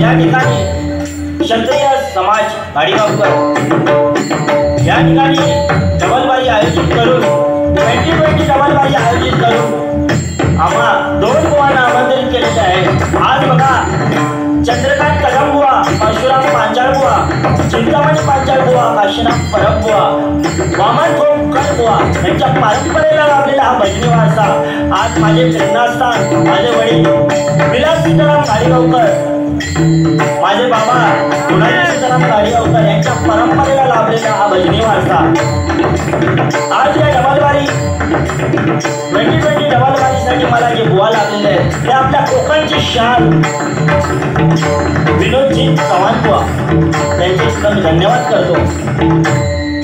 या ठिकाणी क्षत्रिय समाज गाडीगावकर या ठिकाणी डबलबाजी आयोजित करून 2020 डबलबाजी आयोजित करून आम्हा दोन गोवांना आमंत्रित केले आज बघा चंद्रकांत कदमबुवा, परशुराम पांचाळबुवा, चिंतामणी पांचाळबुवा, काशीनाथ परमबुवा, वामन खोपकरबुवा यांच्या परंपरेला लाभलेला हा भजनी वारसा आज माझे प्रेरणास्थान माझे वडील विलास सीताराम गाडीगावकर, माझे बाबा गुणाजी सीताराम गाडीगावकर यांच्या परंपरेला लाभलेला हा भजनी वारसा आज या डबलवारी 2020 डबलवारीसाठी मला जे बुवा लागलेले आहेत ते आपल्या कोकणची शान विनोदजी चव्हाण बुवा त्यांचे सुद्धा मी धन्यवाद करतो।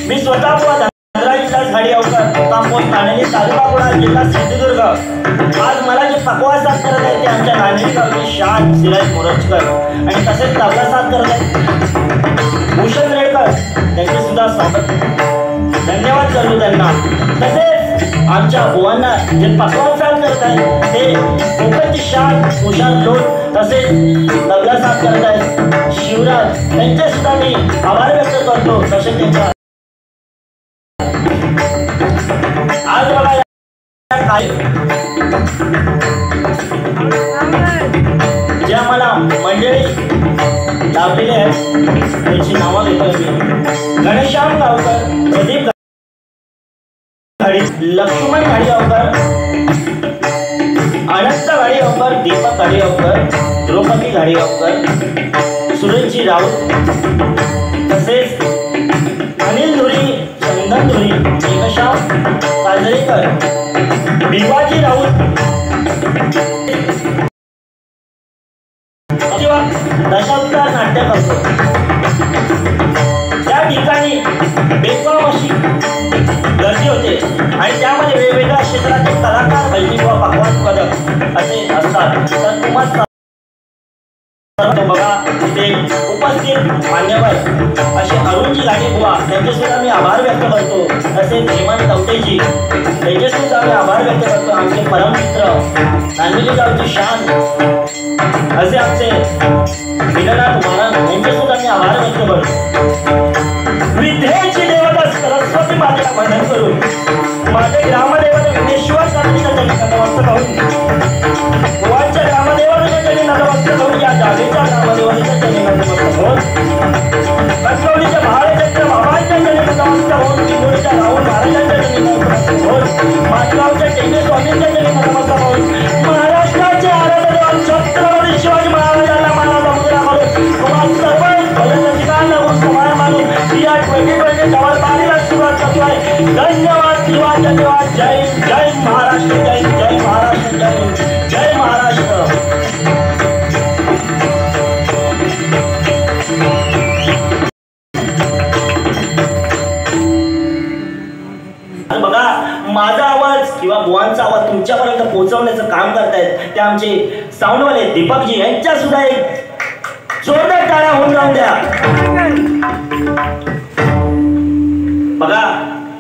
मी स्वतः बुवा धनराज गाडीगावकर, मुक्काम नाणेली, तालुका कुडाळ, जिल्हा सिंधुदुर्ग। आज मला जे पकवाज साथ करत आहे ते आमच्या नाणेली गावचे शान सिराज मोरजकर आणि तसेच तबला साथ करत आहेत भूषण रेडकर, त्यांचे सुद्धा स्वागत धन्यवाद करतो त्यांना। तसेच आमच्या बुवांना जे पकवाज साथ करत आहेत ते कोकणची शान तुषार लोट, तसेच तबला साथ करत आहेत शिवराज, त्यांचे सुद्धा मी आभार व्यक्त करतो। तसेच त्यांच्या आज बघा जे आम्हाला मंडळी लाभलेले आहेत त्यांची नावं घेतोय मी। गणेश्याम गावकर, प्रदीप गाडी, लक्ष्मण गाडीगावकर, अनंत गाडीगावकर, दीपक गाडीगावकर, द्रौपदी गाडीगावकर, सुरेशजी राऊत, तसेच अनिल धुरी, चंदन धुरी, एकशाम काजळेकर, भिवाजी राऊत, दशावतार नाट्य करतो। त्या ठिकाणी बेफाम अशी गर्दी होते आणि त्यामध्ये वेगवेगळ्या क्षेत्रातील कलाकार, भजनी व पकवाज पदक असे असतात। तर तुम्हाला बघा तिथे उपस्थित मान्यवर असे अरुणजी गाडीबुवा त्यांचे सुद्धा मी आभार व्यक्त करतो। तसेच हेमंत तवटेजी त्यांचे सुद्धा मी आभार व्यक्त करतो। आमचे परममित्र नांदेली गावची शान असे आमचे विनोनाथ महाराज यांचे सुद्धा मी आभार व्यक्त करतो। विद्येची देवता सरस्वती मातेला वंदन करून माझे ग्रामदेवता विघ्नेश्वर स्वामींच्या चरणी नतमस्तक होऊन बुवांच्या ग्रामदेवतेच्या चरणी नतमस्तक होऊन या जागेच्या ग्रामदेवतेच्या चरणी नतमस्तक होऊन कणकवलीच्या महाराजांच्या बाबांच्या चरणी नतमस्तक होऊन किंबोलीच्या राहुल महाराजांच्या चरणी नतमस्तक होऊन माजगावच्या टेंगे स्वामींच्या चरणी नतमस्तक होऊन महाराष्ट्राचे आराध्य छत्रपती शिवाजी महाराजांना मानव समुद्राकडून तुम्हाला सर्व भजनसिकांना समाय मानून या 2020 डबलवारीला सुरुवात करतो आहे। धन्यवाद धन्यवाद, जय जय महाराष्ट्र, जय जय महाराष्ट्र, जय जय महाराष्ट्र। बघा माझा आवाज किंवा बुवांचा आवाज तुमच्यापर्यंत पोहोचवण्याचं काम करतायत ते आमचे साऊंडवाले दीपकजी, यांच्या सुद्धा एक जोरदार टाळ्या होऊन जाऊन द्या। बघा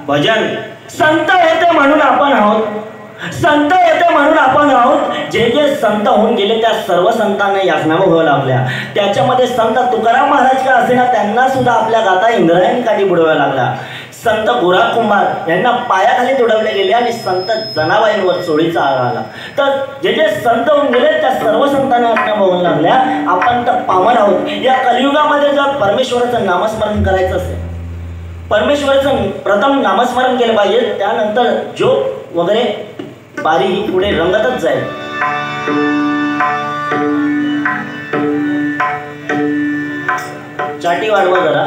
भजन संत येते म्हणून आपण आहोत, संत येते म्हणून आपण आहोत। जे जे संत होऊन गेले त्या सर्व संतांना यातना भोगाव्या लागल्या। त्याच्यामध्ये संत तुकाराम महाराज का असेना त्यांना सुद्धा आपल्या गाता इंद्रायणी काठी बुडवाव्या लागला। संत गोरा कुंभार यांना पायाखाली तुडवले गेले आणि संत जनाबाईंवर चोळीचा आळ आला। तर जे जे संत होऊन गेले त्या सर्व संतांना यातना भोगाव्या लागल्या। आपण तर पावन आहोत। या कलियुगामध्ये जर परमेश्वराचं नामस्मरण करायचं असेल, परमेश्वराचं प्रथम नामस्मरण केलं पाहिजे, त्यानंतर जोग वगैरे बारी ही पुढे रंगतच जाईल। चाटी वाढवा जरा।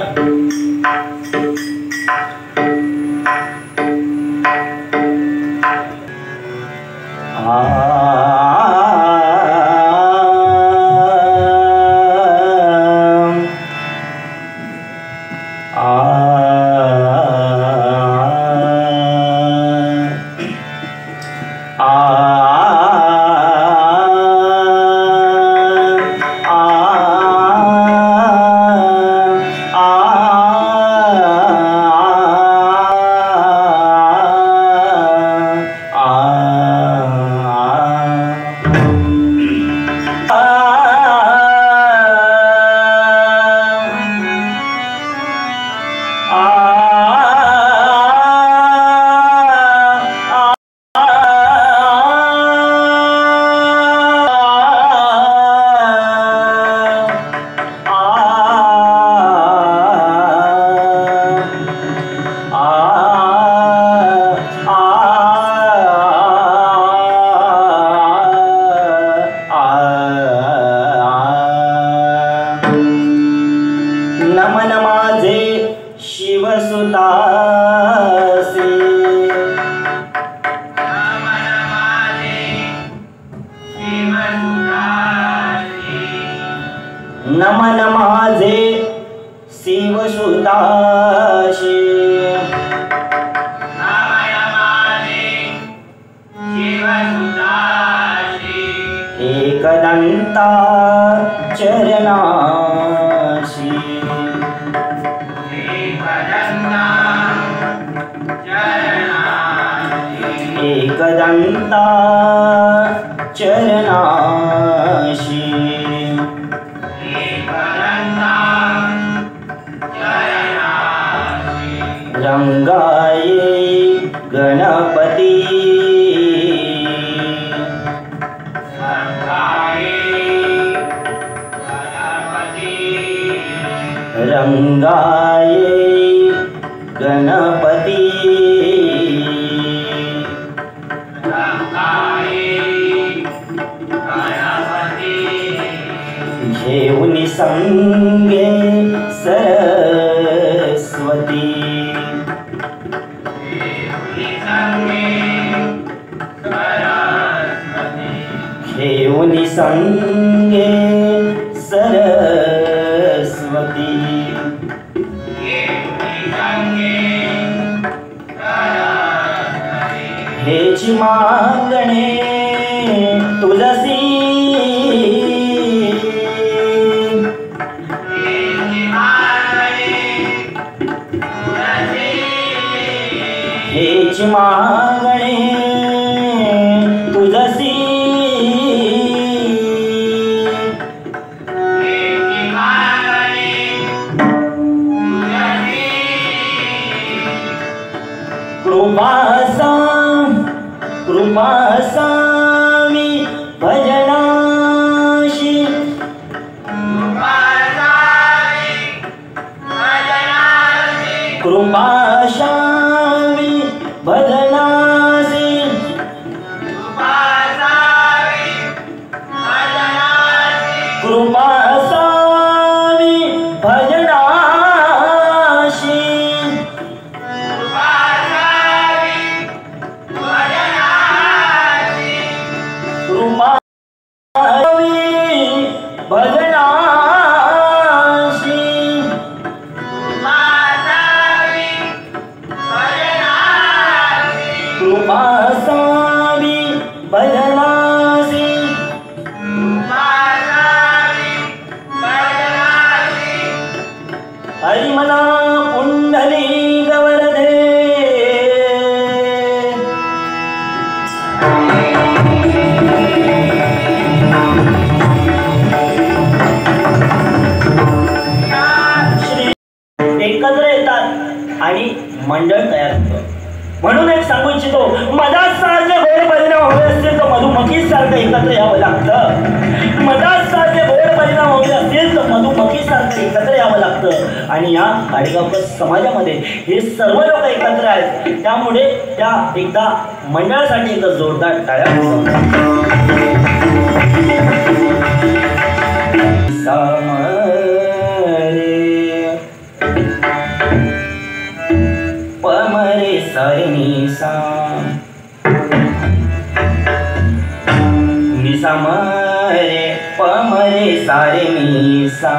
नमन माझे शिवसुताशी एकदंता चरणाशी एकदंता चरणाशी रंगाये गणपती रंगाये गणपती घेऊन संगे सरस्वती घेऊन संगे सरस्वती हेची मागणे तुलसी हेची मागणे तुलसी कृपासामी भजनाशी कृपाशामी भजनासी कृपासामी भजनाशी भजनाशी कृपासामी भजनासी हरिमला पुंडलिक वरदे एकत्र येतात आणि मंडळ तयार होतं. म्हणून एक सांगू इच्छितो, मधासारखे गोड परिणाम हवे असतील तर मधुमक्खीसारखं एकत्र यावं लागतं. मधासारखे गोड परिणाम हवे असतील तर मधुमक्खीसारखं एकत्र यावं लागतं. आणि या खाडेगावकर समाजामध्ये हे सर्व लोक एकत्र आहेत. त्यामुळे त्या एकदा मंडळासाठी एक जोरदार टाळ्या पमरे सारे निसा निसा मरे पमरे सारे निसा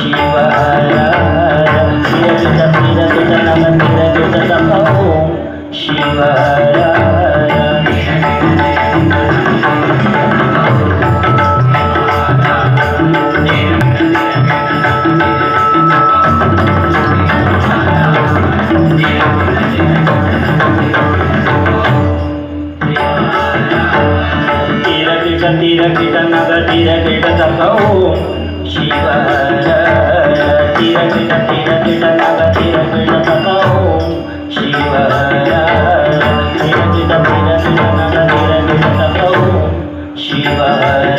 शिवाय ओम शिवाय तिरकिट तिरकिट नाग तिरकिट तक ओम शिवाय तिरकिट तिरकिट नाग तिरकिट तक ओम शिवाय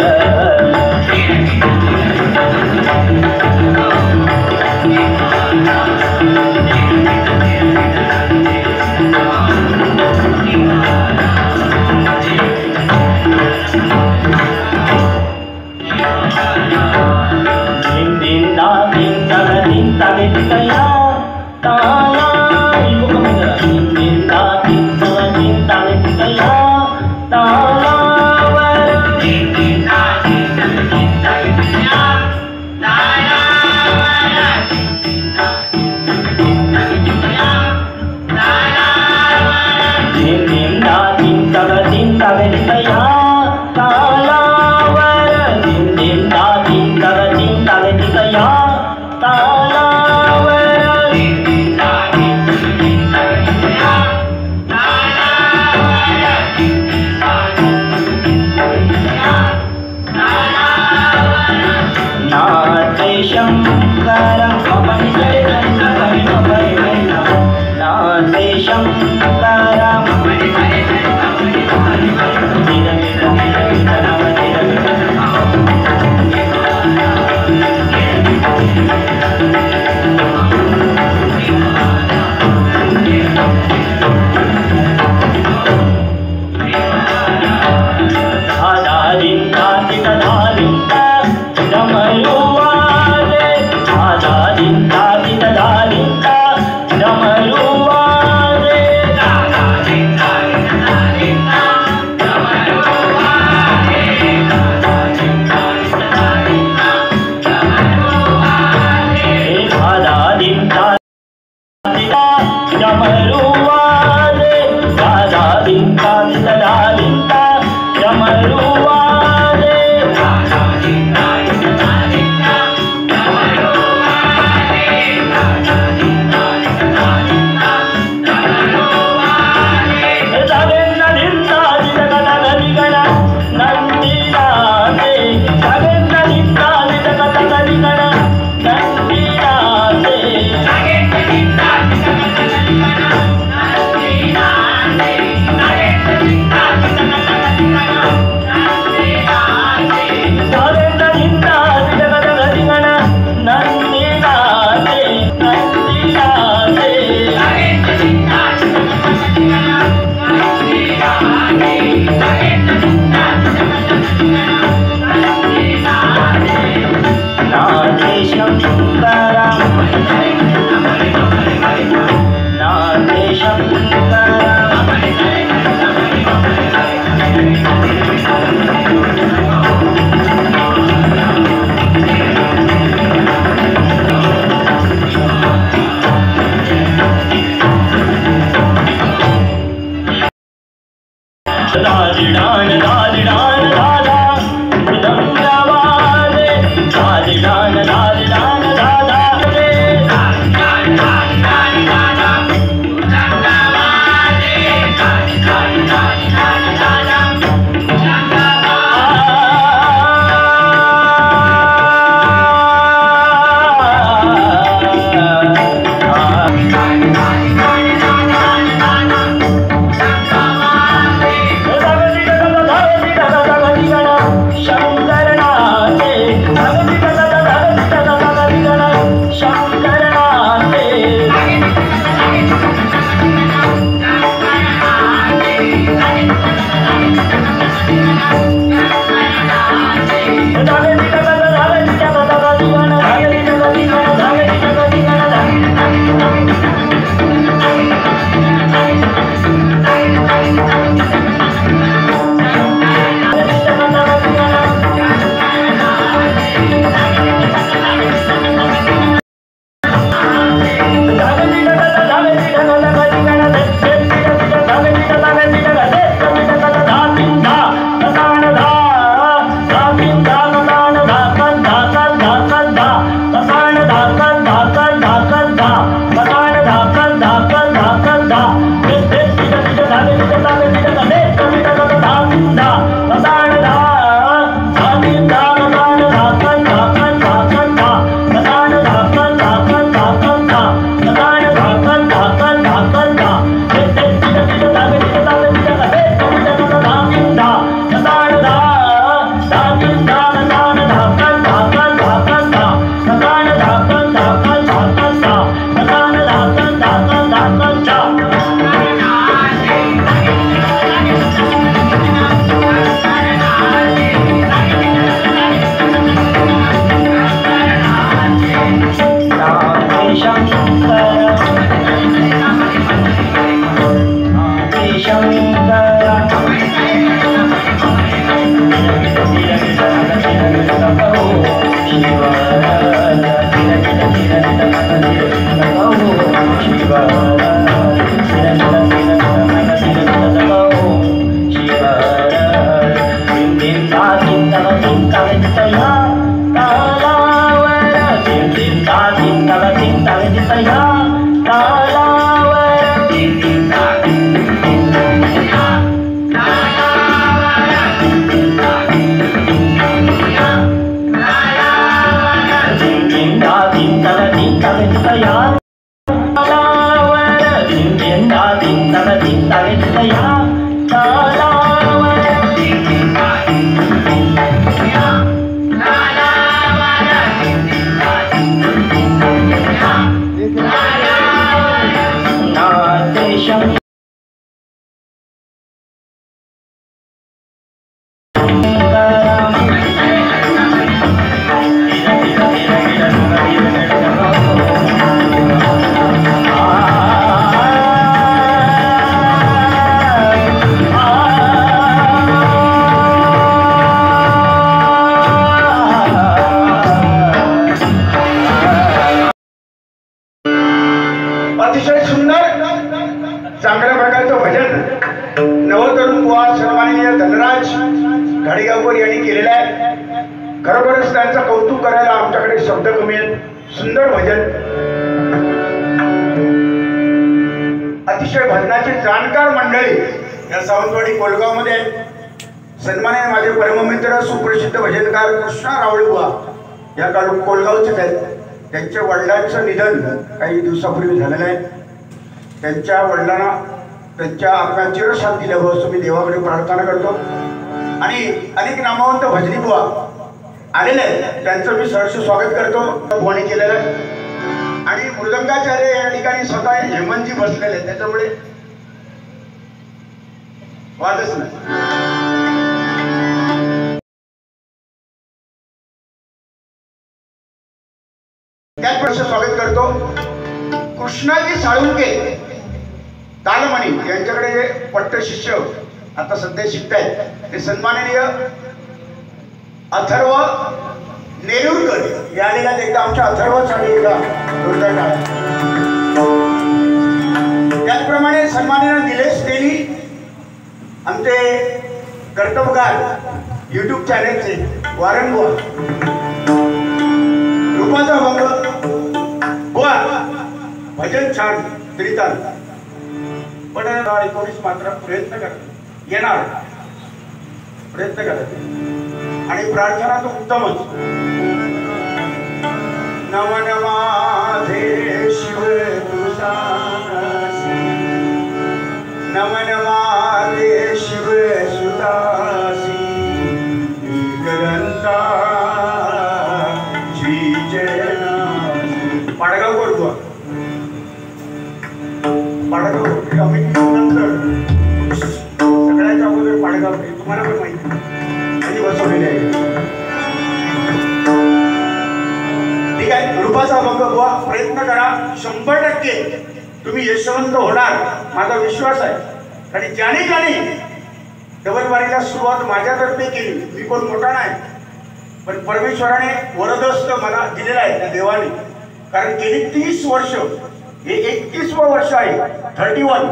अतिशय सुंदर चांगल्या प्रकारचं भजन नवतरुण बुवा सन्माननीय धनराज घाडीगावकर यांनी केलेलं आहे. खरोखरच त्यांचं कौतुक करायला आमच्याकडे शब्द कमी आहेत. सुंदर भजन, अतिशय भजनाची जाणकार मंडळी या सावंतवाडी कोलगाव मध्ये सन्माननीय माझे परममित्र सुप्रसिद्ध भजनकार कृष्णा रावळे बुवा या कोलगावचे आहेत. त्यांच्या वडिलांचं निधन काही दिवसापूर्वी झालेलं आहे. त्यांच्या वडिलांना त्यांच्या आत्म्यात चिरशांती दिल्यावर असं मी देवाकडे प्रार्थना करतो. आणि अनेक नामवंत भजनी बुवा आलेले आहेत, त्यांचं मी सहर्ष स्वागत करतो. बुवानी केलेलं आहे. आणि मृदंगाचार्य या ठिकाणी स्वतः हेमंतजी बसलेले आहेत, त्याच्यामुळे वादच नाही. त्याच वर्ष स्वागत करतो कृष्णाजी साळुंके तालमणी यांच्याकडे जे पट्ट शिष्य आता सध्या शिकतायत ते सन्माननीय अथर्व नेरुरकर या आलेल्या एकदा आमच्या अथर्वसाठी एकदा जोरदार टाळ्या. त्याचप्रमाणे सन्माननीय निलेश तेली आमचे कर्तबगार YouTube चॅनेलचे वारण बुवा, रूपाचा भंग बुवा भजन छान त्रिताल पण 19 मात्र प्रयत्न करत येणार, प्रयत्न करत आणि प्रार्थना तो उत्तमच. नमन माझे शिव तुझासी, नमन माझे शिव सुदासी, ग्रंथा जी जयना. पाडगाव करतो पाडगाव नंतर सगळ्याच्या अगोदर पाडगाव तुम्हाला पण माहिती आणि बसवलेले आहे. ठीक आहे, रूपाचा भंग बुवा प्रयत्न करा, 100% तुम्ही यशवंत होणार माझा विश्वास आहे. आणि ज्याने ज्याने डबलबारीला सुरुवात माझ्यातर्फे केली, मी कोण मोठा नाही पण परमेश्वराने वरदस्त मला दिलेला आहे त्या देवाने. कारण गेली 30 वर्ष, हे 31वं वर्ष आहे, 31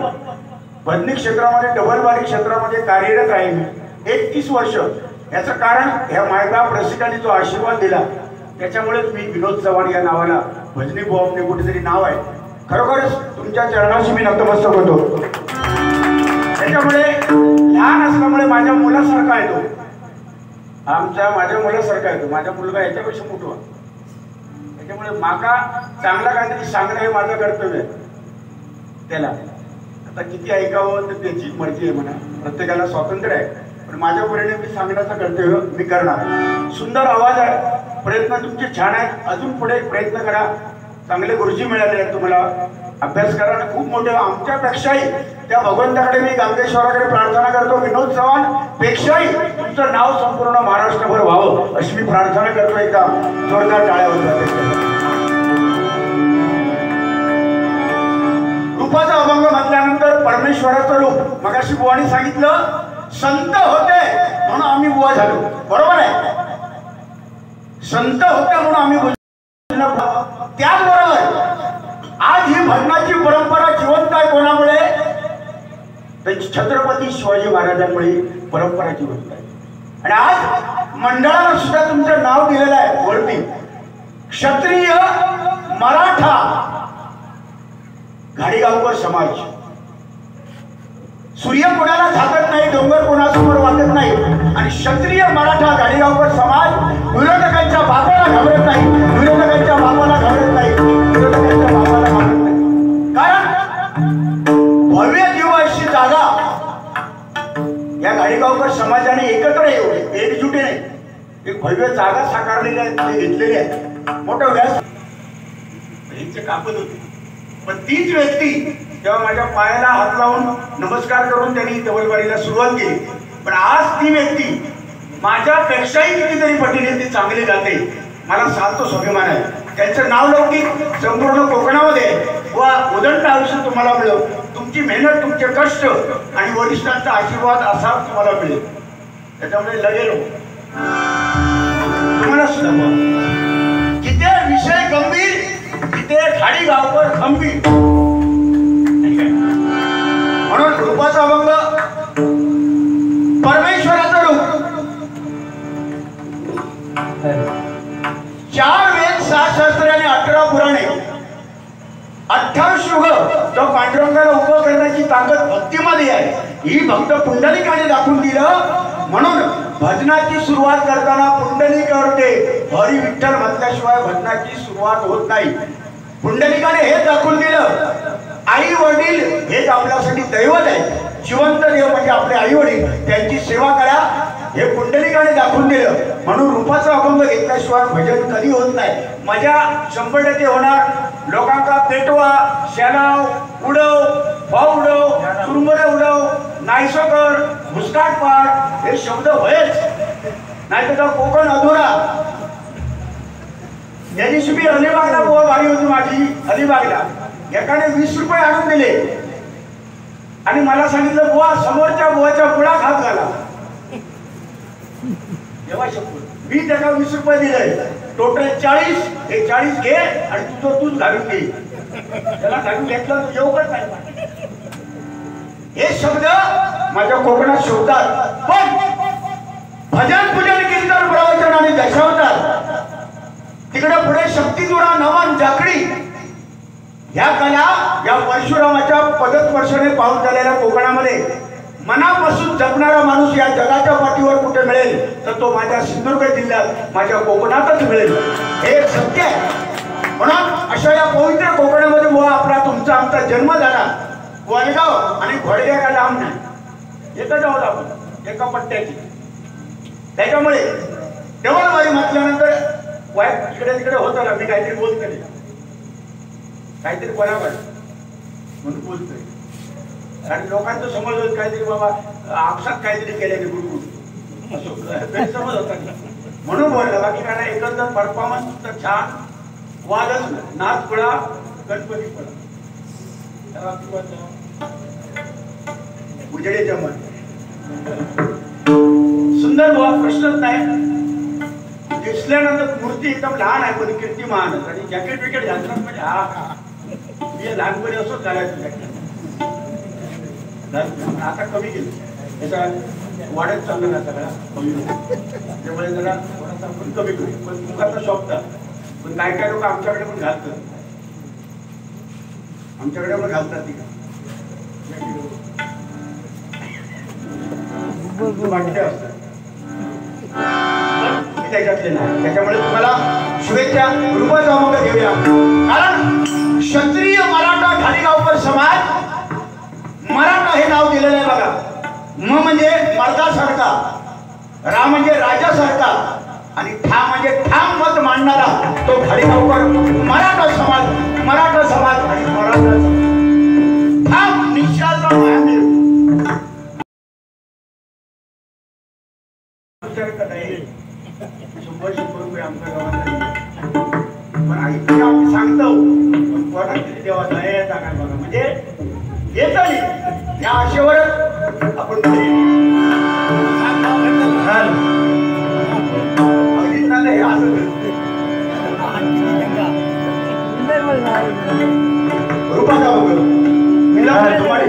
भजनी क्षेत्रामध्ये डबलबारी क्षेत्रामध्ये कार्यरत आहे मी 31 वर्ष. याचं कारण ह्या मायबाप रसिकांनी जो आशीर्वाद दिला त्याच्यामुळेच मी विनोद चव्हाण या नावाला भजनी बुवाने कुठेतरी नाव आहे. खरोखरच तुमच्या चरणाशी मी नतमस्तक होतो. त्याच्यामुळे लहान असल्यामुळे माझ्या मुलासारखा आहे तो, माझ्या मुलासारखा आहे तो. माझा मुलगा याच्यापेक्षा मोठा, त्याच्यामुळे माका चांगला काहीतरी सांगणं हे माझं कर्तव्य आहे त्याला. आता किती ऐकावं तर त्याची मर्जी आहे म्हणा, प्रत्येकाला स्वातंत्र्य आहे, पण माझ्या परीने मी सांगण्याचं कर्तव्य मी करणार. सुंदर आवाज आहे, प्रयत्न तुमचे छान आहेत, अजून पुढे प्रयत्न करा. चांगले गुरुजी मिळाले आहेत तुम्हाला, अभ्यास करा. आणि खूप मोठे आमच्यापेक्षाही त्या भगवंताकडे मी गांगेश्वराकडे प्रार्थना करतो, विनोद चव्हाण पेक्षाही तुमचं नाव संपूर्ण महाराष्ट्रभर व्हावं अशी मी प्रार्थना करतो. एकदा जोरदार टाळ्या होतात. रूपाचा अभंग म्हटल्यानंतर परमेश्वराचं रूप. मगाशी बुवानी सांगितलं संत होते म्हणून आम्ही बुवा झालो, बरोबर आहे. संत होते म्हणून आम्ही त्याचबरोबर आज ही भजनाची परंपरा जिवंत आहे. कोणामुळे? छत्रपती शिवाजी महाराजांमुळे परंपरा जिवंत आहे. आणि आज मंडळाला सुद्धा तुमचं नाव दिलेलं आहे वरती, क्षत्रिय मराठा घाडीगावकर समाज. सूर्य कोणाला झाकत नाही, डोंगर कोणासमोर वाटत नाही. आणि क्षत्रिय मराठा घाडीगावकर समाज विरोधकांच्या बापाला घाबरत नाही, विरोधकांच्या बापाला घाबरत नाही, विरोधकांच्या बापाला घाबरत नाही. कारण भव्य जीव अशी जागा या घाडीगावकर समाजाने एकत्र येऊ, एकजुटीने एक भव्य जागा साकारलेली आहे, घेतलेली आहे. मोठं व्यास कापत होते. पण तीच व्यक्ती तेव्हा माझ्या पायाला हात लावून नमस्कार करून त्यांनी तबलबारीला सुरुवात केली. पण आज ती व्यक्ती माझ्यापेक्षाही कितीतरी पटीने ती चांगली गाते. मला साधतो स्वाभिमान आहे. त्यांचं नाव लौकिक संपूर्ण कोकणामध्ये व उदंड आयुष्य तुम्हाला मिळेल. तुमची मेहनत, तुमचे कष्ट आणि वरिष्ठांचा आशीर्वाद असा तुम्हाला मिळेल. त्याच्यामुळे लगेलो तुम्हाला सुद्धा जिथे विषय गंभीर तिथे घाडीगावकर खंबीर. म्हणून रूपाचा अभंग परमेश्वराचं रूप. 4 वेद 6 शास्त्र आणि 18 पुराणे 28 युग तो पांडुरंगाला उभं करण्याची ताकद भक्तीमध्ये आहे. ही भक्त पुंडलिकाने दाखवून दिलं. म्हणून भजनाची सुरुवात करताना पुंडलिक करते, हरी विठ्ठल म्हटल्याशिवाय भजनाची सुरुवात होत नाही. पुंडलिकाने हे दाखवून दिलं, आई वडील हेच आपल्यासाठी दैवत आहे. जिवंत देव म्हणजे आपले आई वडील, त्यांची सेवा करा हे पुंडलिकाने दाखवून दिलं. म्हणून रूपाचा अभंग घेतल्याशिवाय भजन कधी होत नाही. मजा 100% होणार. लोकांका पेटवा, शेणाव उडव, भाव उडव, चुरमुरे उडव, नाहीसं कर, भुसकाट पाड हे शब्द व्हायच नाही तर कोकण अधुरा. या दिवशी मी अलिबागला बुवा भारी होती माझी. अलिबागला एकाने 20 रुपये आणून दिले आणि मला सांगितलं बुवा समोरच्या बुवाच्या पुढात हात घाला. मी त्याला 20 रुपये दिले. टोटल 40. हे 40 घे आणि तुझं तूच घालून घे. त्याला घालून घेतलं तर येऊ नाही. हे शब्द माझ्या कोकणात शोधतात. पण भजन पूजन कीर्तन प्रवचन आणि दशावतार तिकडे पुढे शक्तिदुरा नवन जाकडी ह्या कला या परशुरामाच्या पदस्पर्शाने पाऊल झालेल्या कोकणामध्ये मनापासून जपणारा माणूस या जगाच्या पाठीवर कुठे मिळेल तर तो माझ्या सिंधुदुर्ग जिल्ह्यात माझ्या कोकणातच मिळेल. हे एक सत्य आहे. म्हणून अशा या पवित्र कोकणामध्ये बुवा आपला तुमचा आमचा जन्म झाला. वडगाव आणि घोडगे का लांब नाही, एकच आहोत आपण, एका पट्ट्याची. त्याच्यामुळे देवळवारी म्हटल्यानंतर वाईट इकडे तिकडे होतं ना, मी काहीतरी बोलतोय, काहीतरी बरोबर म्हणून बोलतोय. आणि लोकांचं समज होत काहीतरी बाबा आपसात काहीतरी केल्याने गुरुगुरु असो गैरसमज होता म्हणून बोलला. बाकी काय नाही, एकंदर परफॉर्मन्स तर छान. वादच नाच पडा, गणपती पडा, उजेडे जमन सुंदर बुवा, प्रश्नच नाही. दिसल्यानंतर मूर्ती एकदम लहान आहे पण कीर्तिमान. आणि जॅकेट विकेट घालतात म्हणजे हा मी लहानपणी असंच घालायचं जॅकेट. आता कमी केलं, त्याचा वाढत चाललं ना सगळा कमी, त्यामुळे जरा थोडासा आपण कमी करू. पण मुखाचा शॉपता पण काय काय लोक आमच्याकडे पण घालतात, आमच्याकडे पण घालतात ती वाटते असतात. त्याच्यातले नाही. त्याच्यामुळे तुम्हाला शुभेच्छा. रूपाचा अभंग घेऊया. कारण क्षत्रिय मराठा घाडीगावकर समाज, मराठा हे नाव दिलेलं आहे बघा. म म्हणजे मर्दासारखा, रा म्हणजे राजासारखा आणि ठा म्हणजे ठाम मत मांडणारा तो घाडीगावकर मराठा समाज. मराठा समाज आणि मराठा ठाम निश्चयाचा महादेव. ₹100 रुपये आमच्या गावात पण आम्ही सांगतो पण कोणाला तरी देवा दया टाकाय बघा. म्हणजे या आशेवरच आपण पुढे अजितनाला हे असं रूपाचा बघ मिला तुम्हाला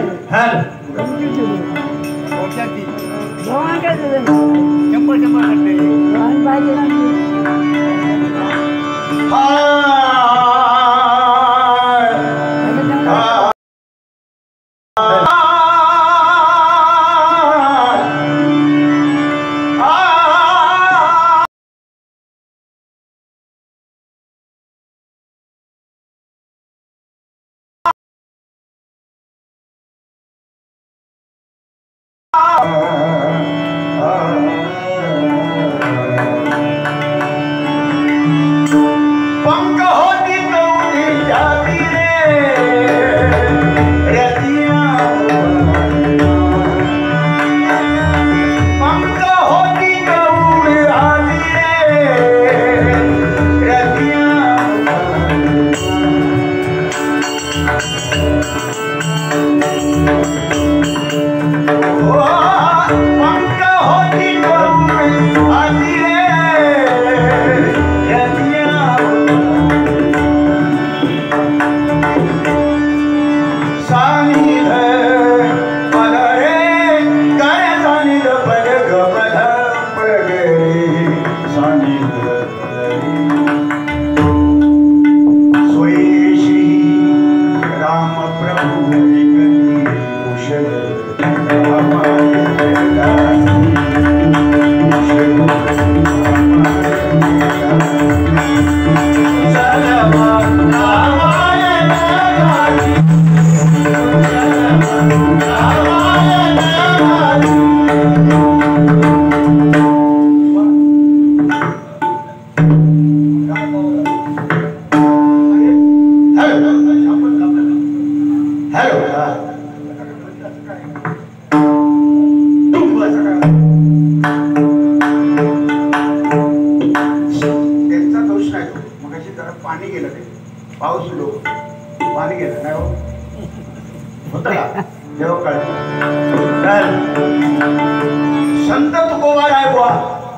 संत तुकोबाराय बुवा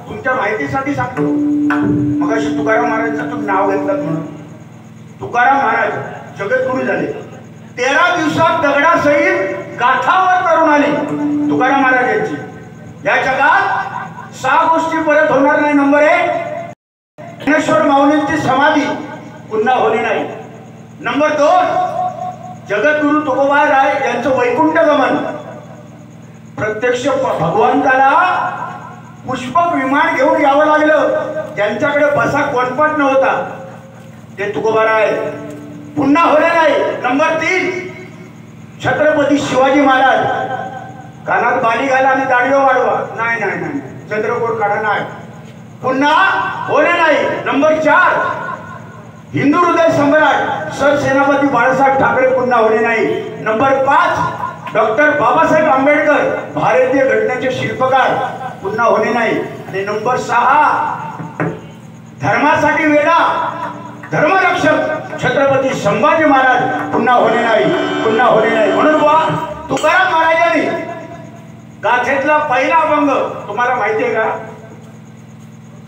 तुमच्या माहितीसाठी सांगतो. मगाशी तुकाराम महाराजांचं तुम्ही नाव घेतलं म्हणून तुकाराम महाराज जगद्गुरू झाले. 13 दिवसात दगडासहित गाठावर तरुण आली तुकाराम महाराज यांची. या जगात 6 गोष्टी परत होणार नाही. नंबर 1 ज्ञानेश्वर माऊलींची समाधी पुन्हा होणे नाही. नंबर 2 जगद्गुरू तुकोबाराय यांचं वैकुंठ गमन. प्रत्यक्ष भगवंताला पुष्पक विमान घेऊन यावं लागलं. ज्यांच्याकडे बसा कोणपट नव्हता ते तुकोबाराय पुन्हा होणे नाही. नंबर 3 छत्रपती शिवाजी महाराज कानात बाली घाला आणि दाढी वाढवा. नाही नाही नाही चंद्रकोर काढा नाही पुन्हा होणे नाही. नंबर 4 हिंदू हृदय सम्राट सरसेनापती बाळासाहेब ठाकरे पुन्हा होणे नाही. नंबर 5 डॉक्टर बाबासाहेब आंबेडकर भारतीय घटनेचे शिल्पकार पुन्हा होणे नाही. आणि नंबर 6 धर्मासाठी वेडा धर्मरक्षक छत्रपती संभाजी महाराज पुन्हा होणे नाही पुन्हा होणे नाही. म्हणून बुवा तुकाराम महाराजांनी गाथेतला पहिला अभंग तुम्हाला माहिती आहे का?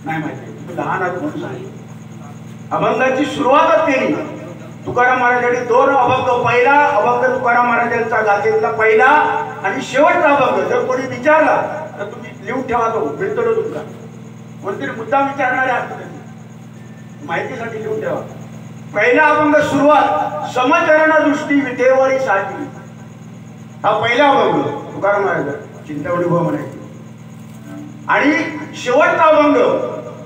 नाही माहिती. तुम्ही लहान आहात म्हणून सांगितलं. अभंगाची सुरुवातच केली तुकाराम महाराजांनी. 2 अभंग. पहिला अभंग तुकाराम महाराजांचा गाथेतला पहिला आणि शेवटचा अभंग. जर कोणी विचारला तर तुम्ही लिहून ठेवा. तो भेटतो तुमचा. कोणतरी मुद्दा विचारणारे असतो माहितीसाठी लिहून ठेवा. पहिला अभंग सुरुवात समचरण दृष्टी विठेवरी साठी. हा पहिला अभंग तुकाराम महाराज चिंतावणी भाऊ म्हणायचे. आणि शेवटचा अभंग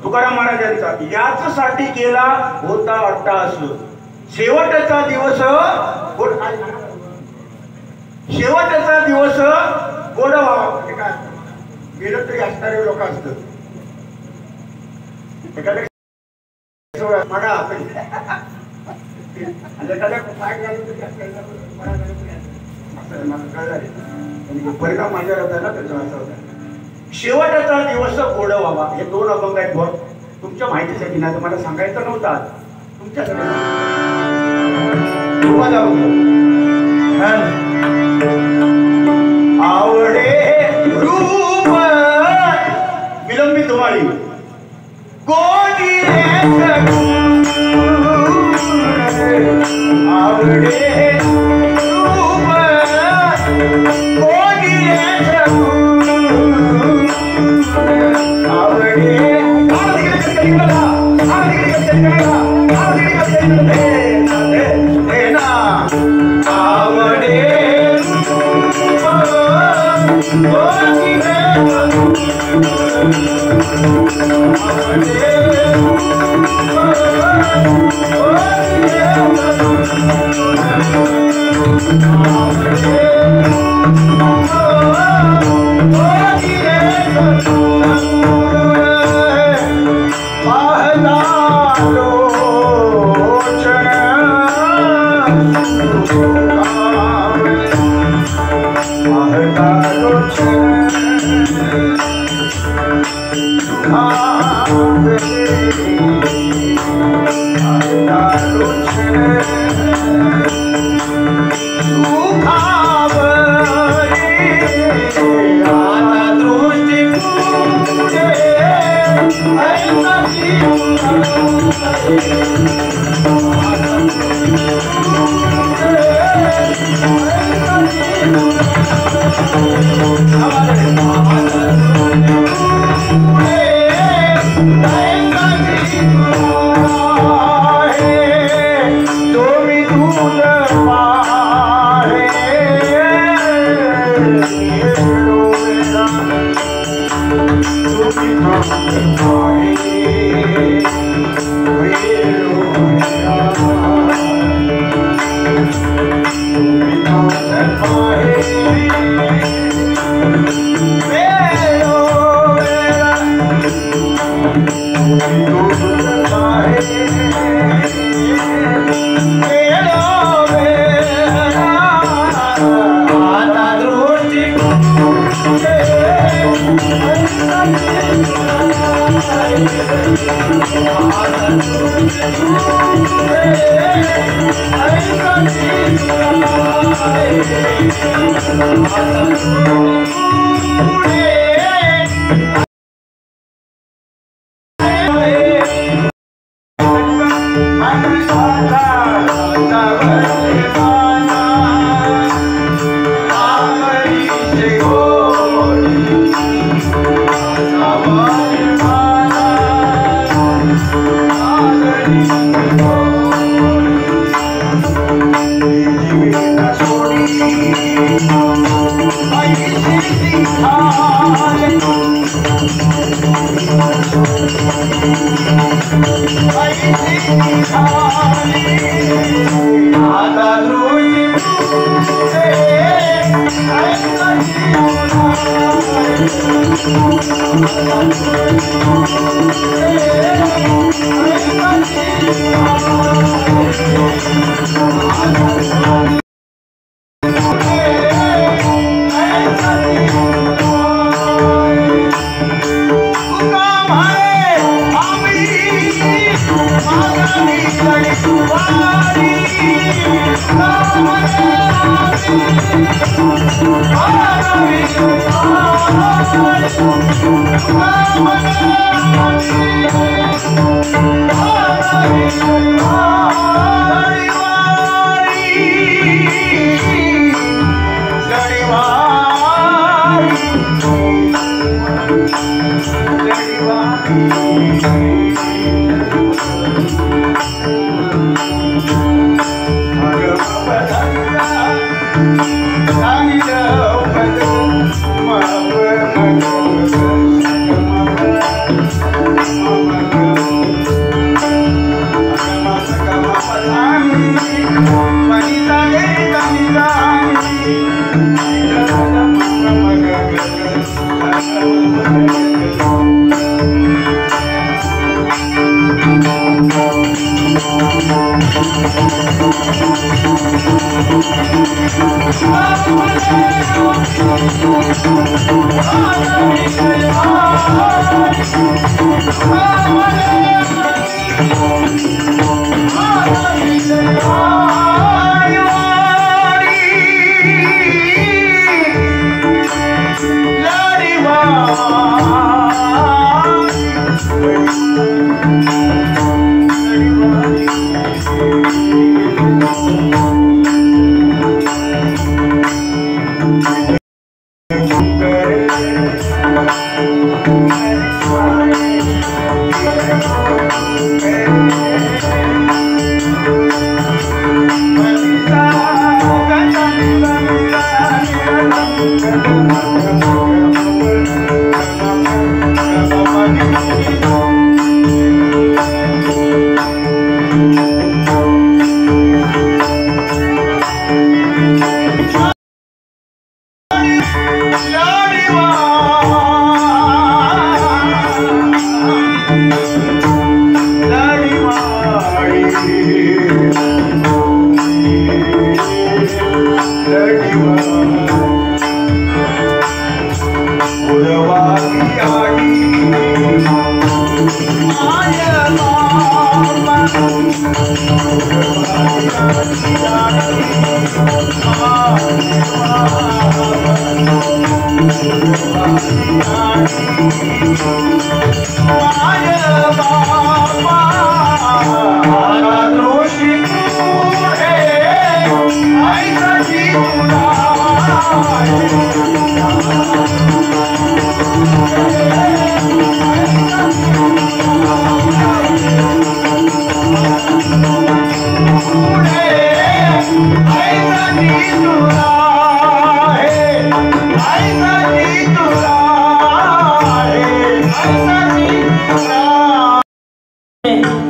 तुकाराम महाराजांचा याचसाठी केला होता अट्टास शेवटचा दिवस शेवटचा दिवस गोड व्हावा. काय गेलं तरी असणारे लोक असतात. एखाद्या मागा परिणाम माझ्यावर होता ना त्याचा असा होता. शेवटचा दिवस गोड व्हावा. हे 2 अभंग आहेत बघ तुमच्या माहितीसाठी. ना तुम्हाला सांगायचं नव्हता तुमच्यासाठी. आवडे रूप विलंबित धुमाळी कोणी आवडे रूप कोणी आवडे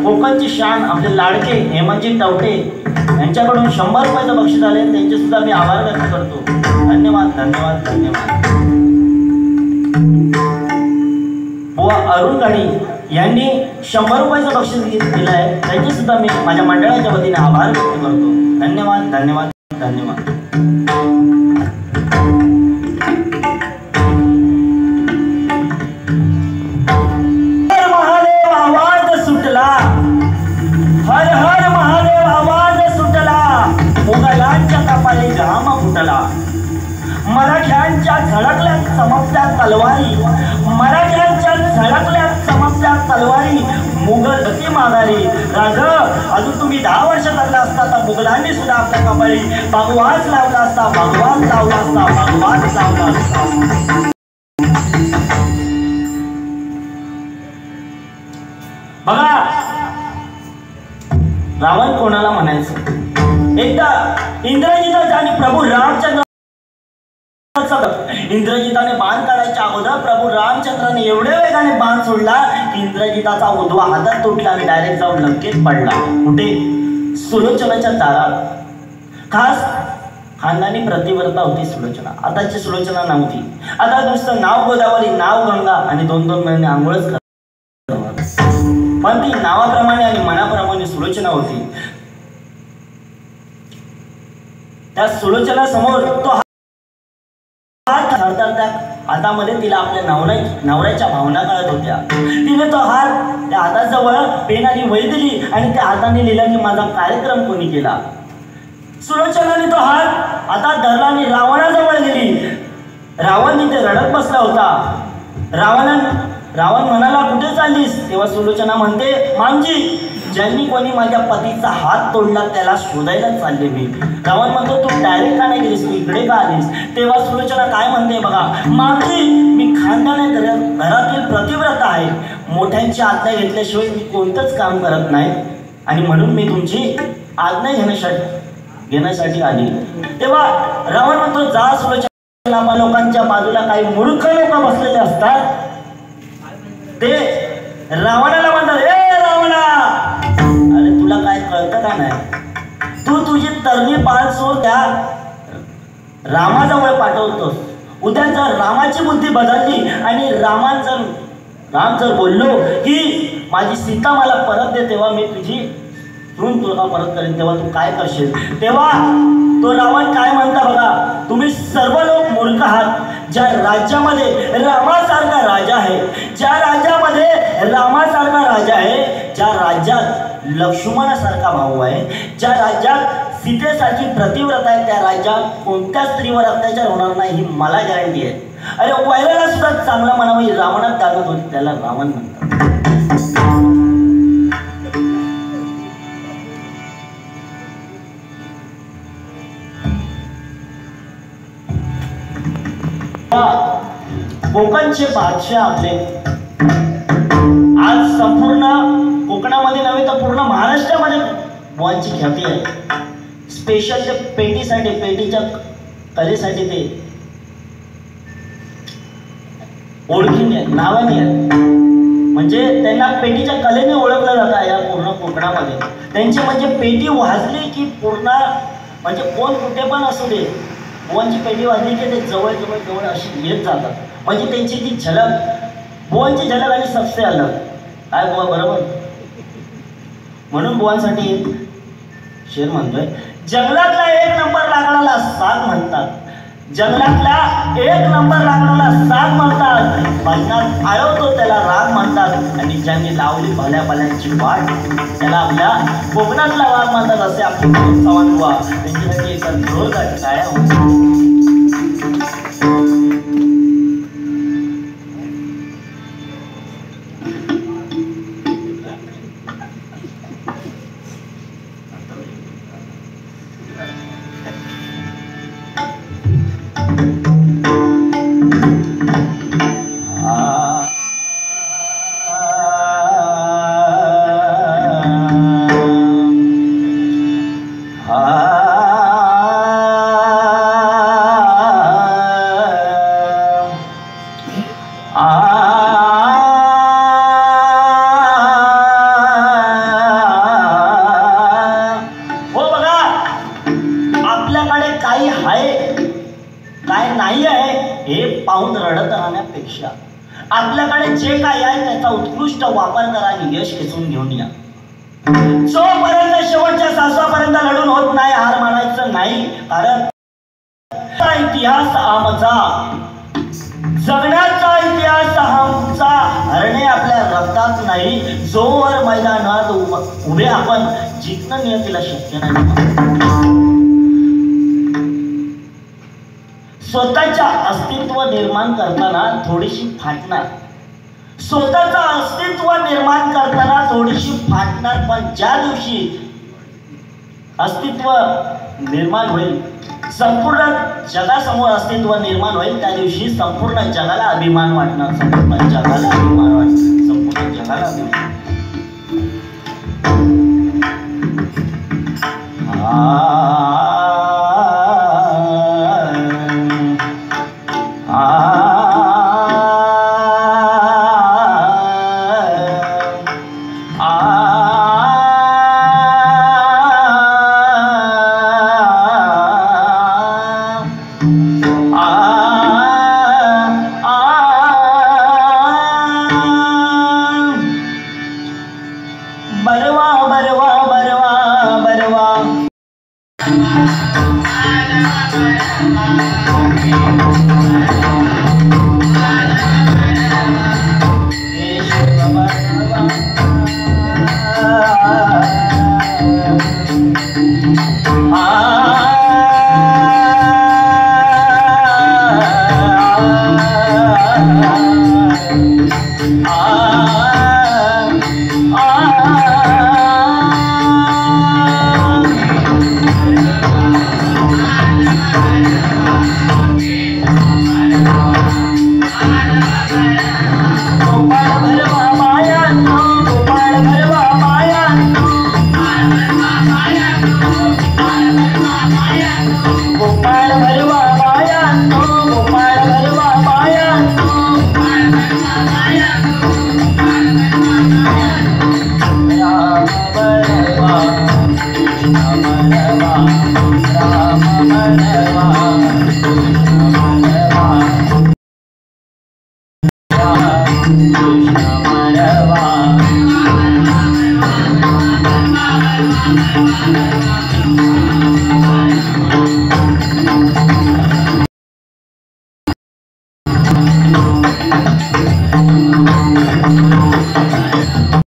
कोकणची शान आपले लाडके हेमंतजी तवटे यांच्याकडून 100 रुपयाचं बक्षीस आले, त्यांचे सुद्धा मी आभार व्यक्त करतो. धन्यवाद धन्यवाद धन्यवाद. बुवा अरुण गाडी यांनी 100 रुपयाचं बक्षीस दिलं आहे, त्यांचे सुद्धा मी माझ्या मंडळाच्या वतीने आभार व्यक्त करतो. धन्यवाद धन्यवाद धन्यवाद. हर हर महादेव आवाज सुटला, मुघलांच्या कपाळी घाम फुटला. मराठ्यांच्या झळकल्या चमकत्या तलवारी, मराठ्यांच्या झळकल्या चमकत्या तलवारी, मुघल गती माघारी. राज अजून तुम्ही 10 वर्ष जगला असता तर मुघलांनी सुद्धा आपल्या कपाळी भगवाच लावला असता, भगवाच लावला असता, भगवाच लावला असता. बघा रावण कोणाला म्हणायचं? एकदा इंद्रजित आणि प्रभू रामचंद्र, इंद्रजिताने बाण काढायच्या अगोदर प्रभू रामचंद्राने एवढ्या वेगाने बाण सोडला की इंद्रजिताचा उजवा हातात तुटला आणि डायरेक्ट जाऊन लंकेत पडला. कुठे? सुलोचनाच्या दारात. खास खानदानी प्रतिव्रता होती सुलोचना. आताची सुलोचना नव्हती. आता नुसतं नाव गोदावरी, नाव गंगा आणि 2-2 महिने आंघोळच करत, पण ती नावाप्रमाणे आणि मनाप्रमाणे सुलोचना होती. त्या सुलोचना समोर तो त्या हातामध्ये तिला आपल्या नवऱ्याच्या भावना कळत होत्या. तिने तो हात त्या हाताजवळ पेन आणि वही दिली आणि त्या हाताने लिहिलं की माझा कार्यक्रम कोणी केला. सुलोचनाने तो हात हातात धरला आणि रावणाजवळ गेली. रावण तिथे रडत बसला होता. रावण म्हणाला कुठे चाललीस? तेव्हा सुलोचना म्हणते मामजी, ज्यांनी कोणी माझ्या पतीचा हात तोडला त्याला शोधायला चालले मी. रावण म्हणतो तू डायरेक्ट का नाही गेलीस, तू इकडे का आलीस? तेव्हा सुलोचना काय म्हणते बघा, मामजी मी खानदानी घरातील प्रतिव्रता आहे, मोठ्यांची आज्ञा घेतल्याशिवाय मी कोणतंच काम करत नाही आणि म्हणून मी तुमची आज्ञा घेण्यासाठी आली. तेव्हा रावण म्हणतो जा सुलोचना, लोकांच्या बाजूला काही मूर्ख लोक बसलेले असतात ते रावणाला म्हणतात ए रावणा, अरे तुला काय कळतं का नाही? तू तुझी तरणी पाल सोड त्या रामाजवळ पाठवतोस. उद्या जर रामाची बुद्धी बदलली आणि राम जर बोललो की माझी सीता मला परत दे, तेव्हा मी तुझी तुला परत करेन, तेव्हा तू काय करशील? तेव्हा तो रावण काय म्हणता बघा, तुम्ही सर्व लोक मूर्ख आहात. ज्या राज्यामध्ये रामासारखा राजा आहे, ज्या राज्यामध्ये रामासारखा राजा आहे, ज्या राज्यात लक्ष्मणासारखा भाऊ आहे, ज्या राज्यात सीतेसारखी प्रतिव्रता आहे, त्या राज्यात कोणत्या स्त्रीवर अत्याचार होणार नाही ही मला गॅरंटी आहे. अरे वैराला सुद्धा चांगलं म्हणावं रावणात दाखवत होती, त्याला रावण म्हणतात. कोकणचे बादशाह आपले आज संपूर्ण कोकणामध्ये नव्हे तर पूर्ण महाराष्ट्रामध्ये बुवांची ख्याती आहे. स्पेशल ते पेटीसाठी, पेटीच्या कलेसाठी ते ओळखीने आहेत, नावाने आहेत. म्हणजे त्यांना पेटीच्या कलेने ओळखलं जातं या पूर्ण कोकणामध्ये. त्यांची म्हणजे पेटी वाजली की पूर्ण म्हणजे कोण कुठे पण असू दे, बुवांची पेटी वाजली की ते जवळ जवळ जवळ अशी येत जातात. म्हणजे त्यांची ती झलक, बुवांची झलक आणि सबसे अलग. काय बुवा बरोबर? म्हणून बुवांसाठी शेर म्हणतोय, जंगलातला एक नंबर लाकडाला साग म्हणतात, जंगलातला एक नंबर लाकडाला साग म्हणतात, बघण्यात आळवतो त्याला राग म्हणतात, आणि ज्यांनी लावली भल्या भल्यांची वाट त्याला आपल्या कोकणातला वाघ म्हणतात. असे आपले चव्हाण बुवा, त्यांच्यासाठी एका जोरदार टाळ्या. आपल्याकडे जे काय आहे त्याचा उत्कृष्ट वापर करा आणि यश खेचून घेऊन या. जोपर्यंत शेवटच्या श्वासापर्यंत लढून होत नाही, हार मानायचं नाही. कारण इतिहास आमचा, जगण्याचा इतिहास आमचा, हरणे आपल्या रक्तात नाही. जोवर मैदानात उभे आपण जिंकणं नियतीला शक्य नाही. स्वतःच्या अस्तित्व निर्माण करताना थोडीशी फाटणार, स्वतःचं अस्तित्व निर्माण करताना थोडीशी फाटणार, पण ज्या दिवशी अस्तित्व निर्माण होईल, संपूर्ण जगासमोर अस्तित्व निर्माण होईल, त्या दिवशी संपूर्ण जगाला अभिमान वाटणार. संपूर्ण जगाला अभिमान वाटणार, संपूर्ण जगाला अभिमान. Krishna Madhava